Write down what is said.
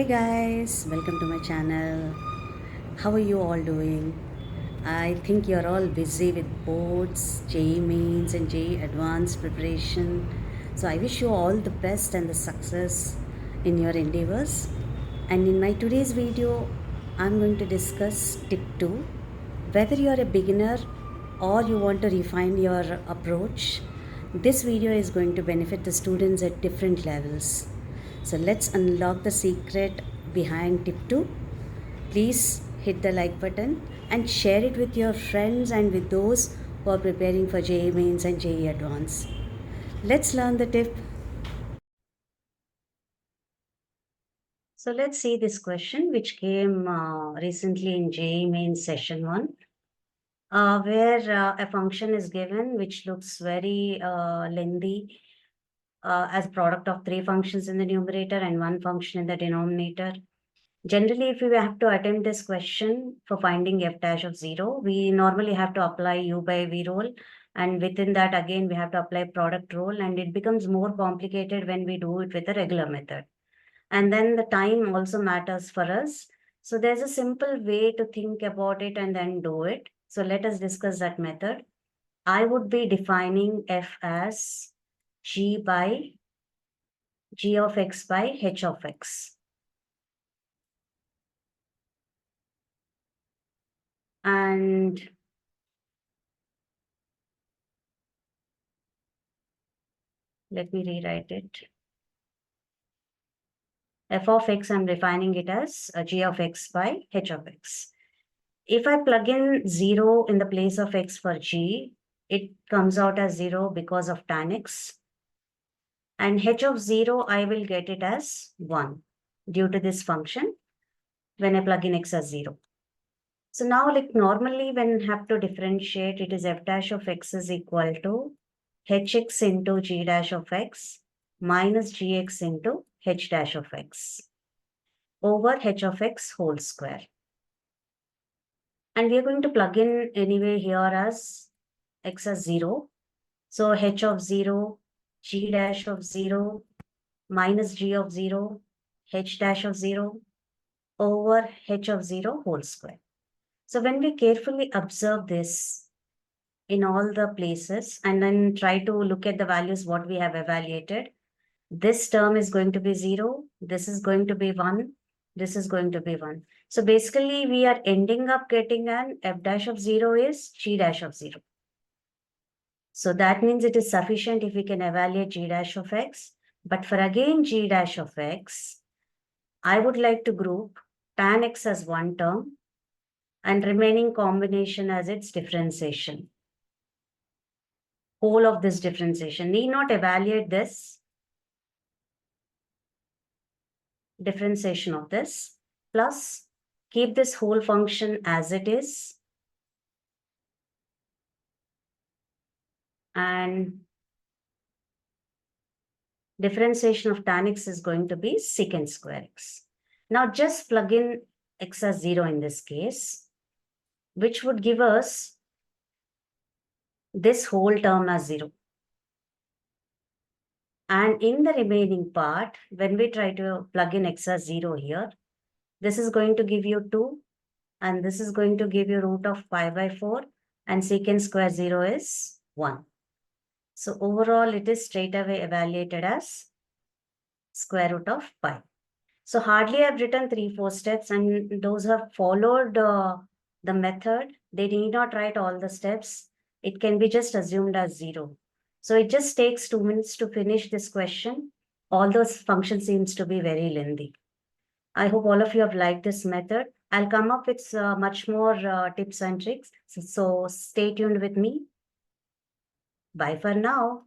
Hey guys, welcome to my channel. How are you all doing? I think you're all busy with boards, JEE mains and JEE advanced preparation. So I wish you all the best and the success in your endeavors. And in my today's video, I'm going to discuss tip 2. Whether you're a beginner or you want to refine your approach, this video is going to benefit the students at different levels. So let's unlock the secret behind tip 2. Please hit the like button and share it with your friends and with those who are preparing for JEE Mains and JEE Advanced. Let's learn the tip. So let's see this question which came recently in JEE Mains session 1. Where a function is given which looks very lengthy as product of three functions in the numerator and one function in the denominator. Generally, if we have to attempt this question for finding f dash of 0, we normally have to apply u by v rule. And within that, again, we have to apply product rule. And it becomes more complicated when we do it with a regular method. And then the time also matters for us. So there's a simple way to think about it and then do it. So let us discuss that method. I would be defining f as g of x by h of x. And let me rewrite it. F of x, I'm defining it as g of x by h of x. If I plug in 0 in the place of x for g, it comes out as 0 because of tan x. And h of 0, I will get it as 1 due to this function when I plug in x as 0. So now, like normally when I have to differentiate, it is f dash of x is equal to hx into g dash of x minus gx into h dash of x over h of x whole square. And we are going to plug in anyway here as x as 0. So h of 0, g dash of 0 minus g of 0, h dash of 0 over h of 0 whole square. So when we carefully observe this in all the places and then try to look at the values what we have evaluated, this term is going to be 0, this is going to be 1, this is going to be 1. So basically we are ending up getting an f dash of 0 is g dash of 0. So that means it is sufficient if we can evaluate g dash of x. But for again g dash of x, I would like to group tan x as one term and remaining combination as its differentiation. Whole of this differentiation. Need not evaluate this differentiation of this, plus keep this whole function as it is, and differentiation of tan x is going to be secant square x. Now just plug in x as 0 in this case, which would give us this whole term as 0. And in the remaining part, when we try to plug in x as 0 here, this is going to give you 2, and this is going to give you root of pi by 4, and secant square 0 is 1. So overall, it is straight away evaluated as square root of pi. So hardly I've written 3-4 steps, and those who have followed the method, they need not write all the steps. It can be just assumed as 0. So it just takes 2 minutes to finish this question. All those functions seems to be very lengthy. I hope all of you have liked this method. I'll come up with much more tips and tricks. So stay tuned with me. Bye for now.